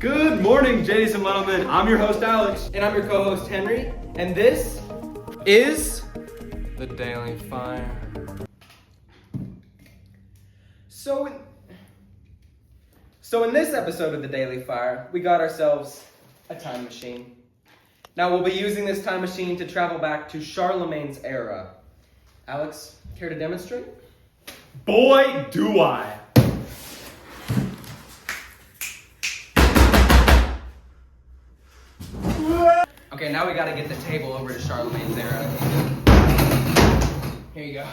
Good morning, ladies and gentlemen. I'm your host, Alex. And I'm your co-host, Henry. And this is the Daily Fire. So in this episode of the Daily Fire, we got ourselves a time machine. Now we'll be using this time machine to travel back to Charlemagne's era. Alex, care to demonstrate? Boy, do I. Okay, now we gotta get the table over to Charlemagne's era. Here you go.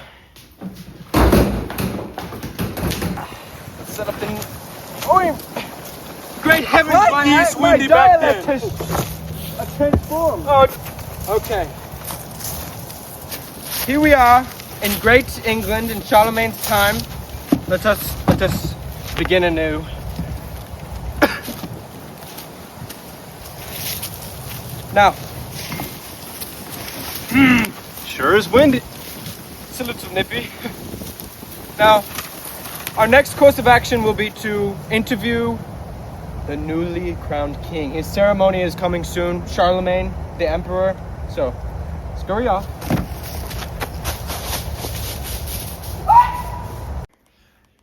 Let's set up the... Great heavens, why are you windy back then? Transform. Oh, okay. Here we are in Great England in Charlemagne's time. Let us begin anew. Now, Sure is windy. it's a little nippy. Now, our next course of action will be to interview the newly crowned king. His ceremony is coming soon. Charlemagne, the emperor. So, scurry off.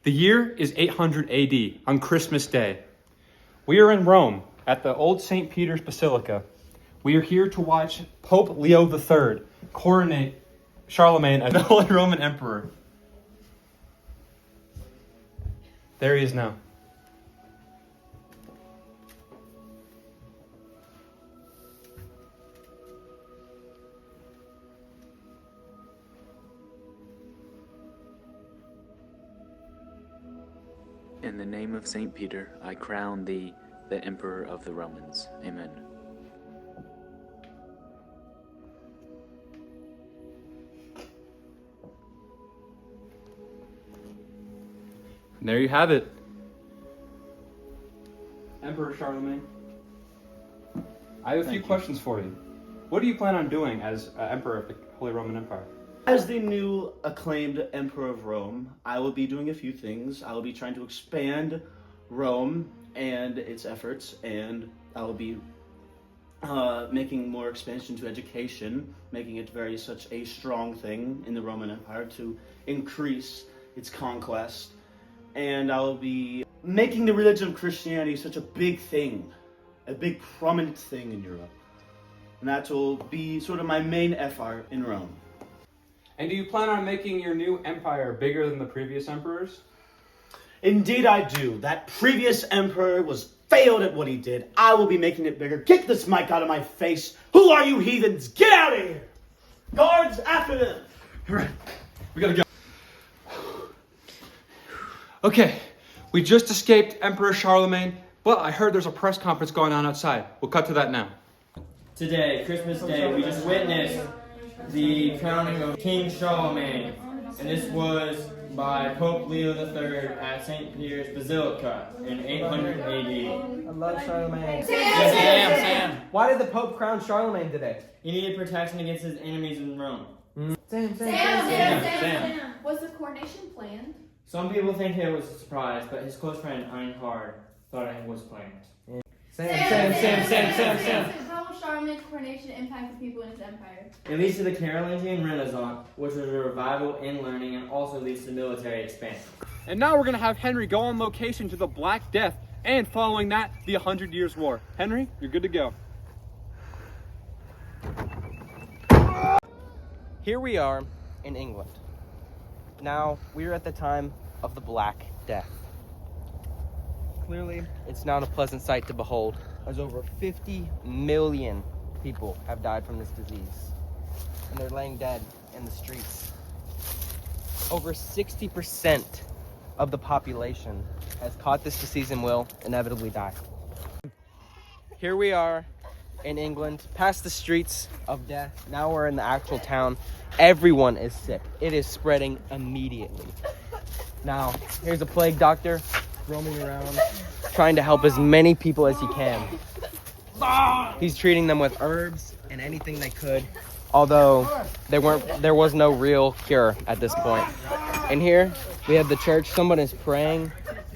The year is 800 AD on Christmas Day. We are in Rome at the Old St. Peter's Basilica. We are here to watch Pope Leo III coronate Charlemagne as the Holy Roman Emperor. There he is now. In the name of St. Peter, I crown thee, the Emperor of the Romans. Amen. And there you have it. Emperor Charlemagne. I have a few questions for you. What do you plan on doing as Emperor of the Holy Roman Empire? As the new acclaimed Emperor of Rome, I will be doing a few things. I will be trying to expand Rome and its efforts, and I will be making more expansion to education, making it very such a strong thing in the Roman Empire to increase its conquest. And I will be making the religion of Christianity such a big thing, a big prominent thing in Europe. And that will be sort of my main effort in Rome. And do you plan on making your new empire bigger than the previous emperors? Indeed I do. That previous emperor was failed at what he did. I will be making it bigger. Get this mic out of my face. Who are you heathens? Get out of here! Guards, after them! Right. We gotta go. Okay, we just escaped Emperor Charlemagne, but I heard there's a press conference going on outside. We'll cut to that now. Today, Christmas Day, we just witnessed the crowning of King Charlemagne, and this was by Pope Leo III at St. Peter's Basilica in 800 AD. I love Charlemagne. Sam. Why did the Pope crown Charlemagne today? He needed protection against his enemies in Rome. Sam. Was the coronation planned? Some people think it was a surprise, but his close friend Einhard thought it was planned. Sam. How will Charlemagne's coronation impact the people in his empire? It leads to the Carolingian Renaissance, which was a revival in learning and also leads to military expansion. And now we're gonna have Henry go on location to the Black Death, and following that, the 100 Years' War. Henry, you're good to go. Here we are in England. Now, we're at the time of the Black Death. Clearly, it's not a pleasant sight to behold, as over 50 million people have died from this disease, and they're laying dead in the streets. Over 60% of the population has caught this disease and will inevitably die. Here we are in England, past the streets of death. Now we're in the actual town. Everyone is sick. It is spreading immediately. Now, here's a plague doctor roaming around, trying to help as many people as he can. He's treating them with herbs and anything they could, although there was no real cure at this point. And here we have the church. Someone is praying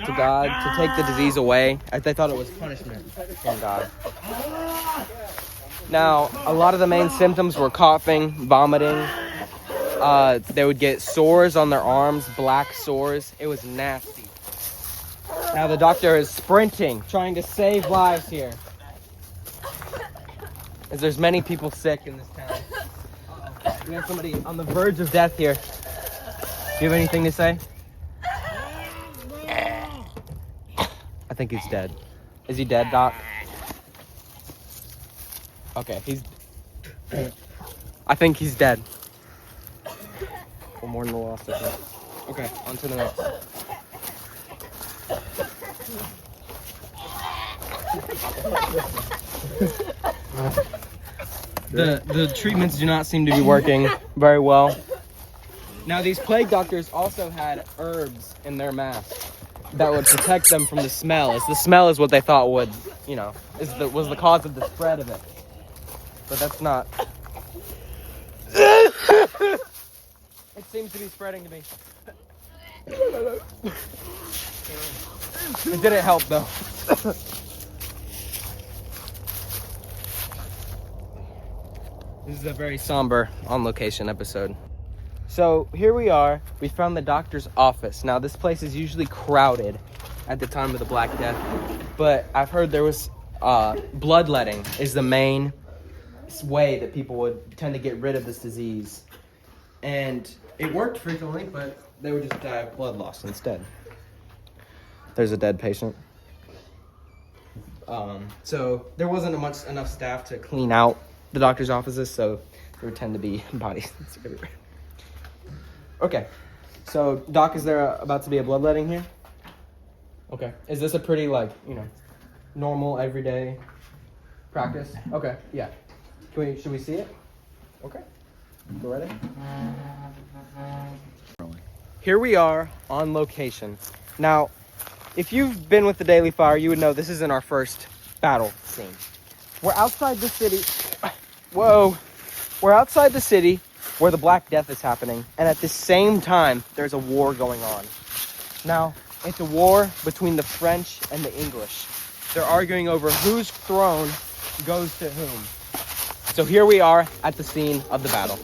to God to take the disease away, as they thought it was punishment from God. Now, a lot of the main symptoms were coughing, vomiting. They would get sores on their arms, black sores. It was nasty. Now the doctor is sprinting, trying to save lives here, as there's many people sick in this town. We have somebody on the verge of death here. Do you have anything to say? I think he's dead. Is he dead, Doc? Okay, I think he's dead. One more than the lost, I think. Okay, on to the next. The treatments do not seem to be working very well. Now, these plague doctors also had herbs in their mask that would protect them from the smell. As the smell is what they thought would, was the cause of the spread of it. But that's not. It seems to be spreading to me. It didn't help though. This is a very somber on location episode. So here we are. We found the doctor's office. Now this place is usually crowded at the time of the Black Death, but I've heard there was bloodletting is the main way that people would tend to get rid of this disease, and it worked frequently, but they would just die of blood loss instead. There's a dead patient. So there wasn't enough staff to clean out the doctor's offices, so there would tend to be bodies everywhere. Okay, so Doc, is there about to be a bloodletting here? Okay, is this a pretty normal everyday practice? Okay, yeah. Should we see it? Okay, go ready. Here we are on location. Now, if you've been with the Daily Fire, you would know this isn't our first battle scene. We're outside the city. Whoa. We're outside the city where the Black Death is happening, and at the same time, there's a war going on. Now, it's a war between the French and the English. They're arguing over whose throne goes to whom. So here we are at the scene of the battle.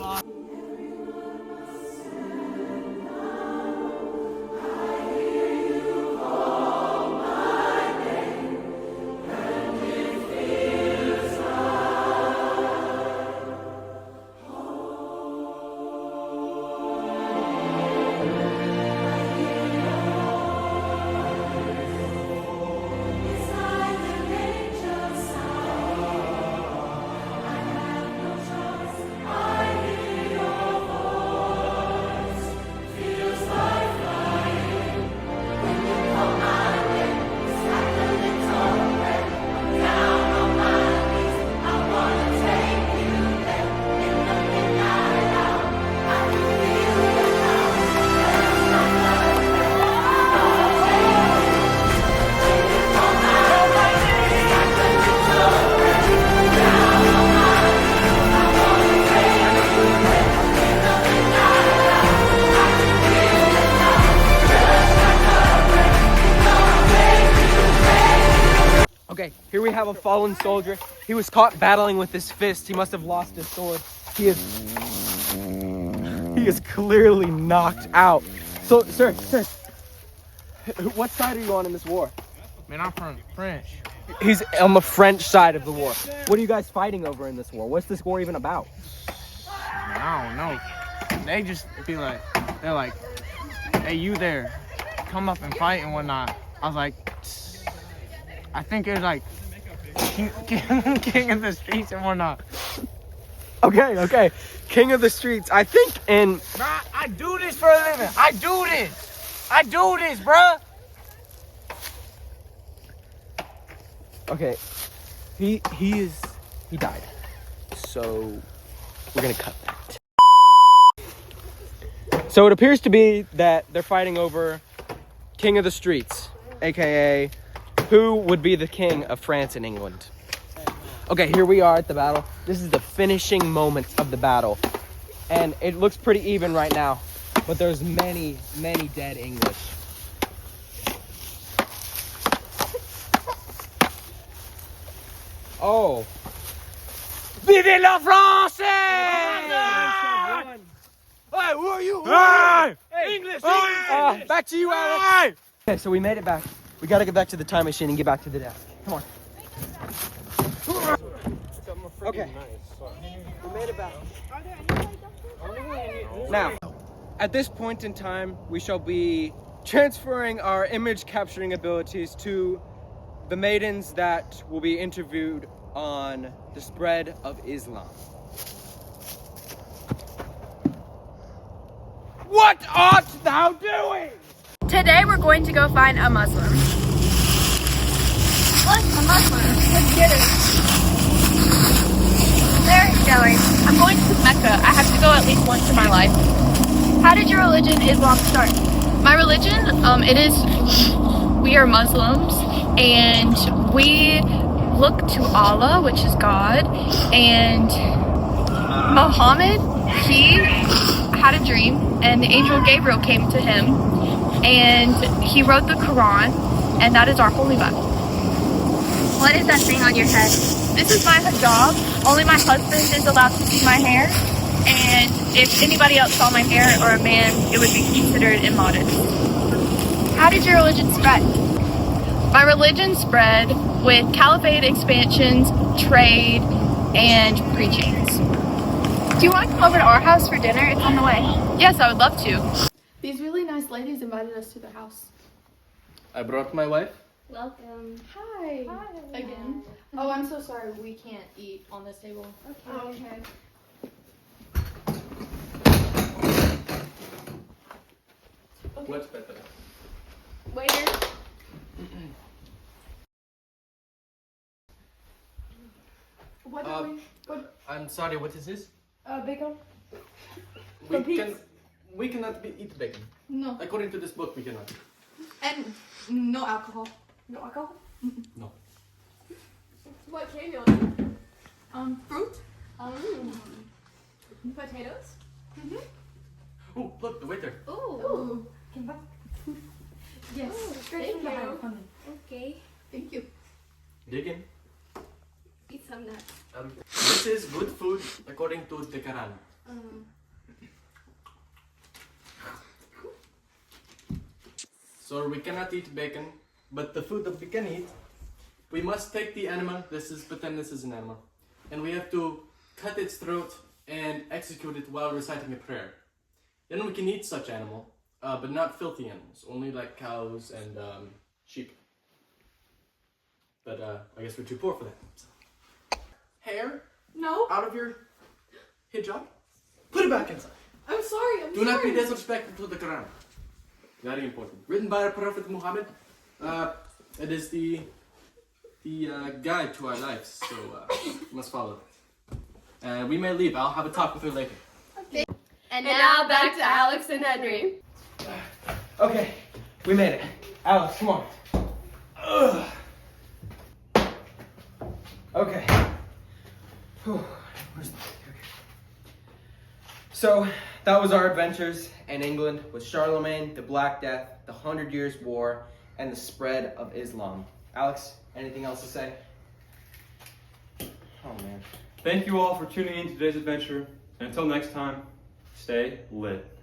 Okay, here we have a fallen soldier. He was caught battling with his fist. He must have lost his sword. He is clearly knocked out. So, sir, what side are you on in this war? Man, I'm from French. He's on the French side of the war. What are you guys fighting over in this war? What's this war even about? Man, I don't know. They just be like, they're like, hey, you there, come up and fight and whatnot. I was like, I think it was like king of the streets and whatnot. Okay. King of the streets. I think in... Bruh, I do this for a living. I do this, bruh. Okay. He died. So we're gonna cut that. So it appears to be that they're fighting over King of the Streets, aka who would be the king of France and England. Okay, here we are at the battle. This is the finishing moments of the battle. And it looks pretty even right now, but there's many, many dead English. Oh. Vive la France! Hey, who are you? English! Back to you, Alex. Okay, so we made it back. We gotta get back to the time machine and get back to the desk. Come on. Okay. We made it back. Now, at this point in time, we shall be transferring our image capturing abilities to the maidens that will be interviewed on the spread of Islam. What art thou doing? Today we're going to go find a Muslim. What's a Muslim? Let's get it. Where are you going? I'm going to Mecca. I have to go at least once in my life. How did your religion, Islam, start? My religion, we are Muslims, and we look to Allah, which is God, and Muhammad, he had a dream, and the angel Gabriel came to him, and he wrote the Quran, and that is our holy Bible. What is that thing on your head? This is my hijab. Only my husband is allowed to see my hair, and if anybody else saw my hair or a man, it would be considered immodest. How did your religion spread? My religion spread with caliphate expansions, trade, and preachings. Do you want to come over to our house for dinner? It's on the way. Yes, I would love to. These really nice ladies invited us to their house. I brought my wife. Welcome. Hi. Again. Oh, I'm so sorry. We can't eat on this table. Okay. What's better? Waiter. What are we? I'm sorry, what is this? Bacon? We cannot eat bacon. No. According to this book, we cannot. And no alcohol. No alcohol? No. What can you fruit? Potatoes? Oh, look, the waiter. Ooh. Yes. Thank you. Okay. Thank you. Dig in. Eat some nuts. This is good food according to the Quran. So we cannot eat bacon, but the food that we can eat, we must take the animal, pretend this is an animal, and we have to cut its throat and execute it while reciting a prayer. Then we can eat such animal, but not filthy animals, only like cows and sheep. But I guess we're too poor for that. So. Hair No. out of your hijab, put it back inside. I'm sorry. Do not be disrespectful to the Quran. Very important. Written by the Prophet Muhammad. It is the guide to our lives, so we must follow it. We may leave. I'll have a talk with her later. And now back to Alex and Henry. Okay, we made it. Alex, come on. Ugh. Okay. Whew. Where's the... Okay. So, that was our adventures in England with Charlemagne, the Black Death, the 100 Years' War, and the spread of Islam. Alex, anything else to say? Oh, man. Thank you all for tuning in to today's adventure. And until next time, stay lit.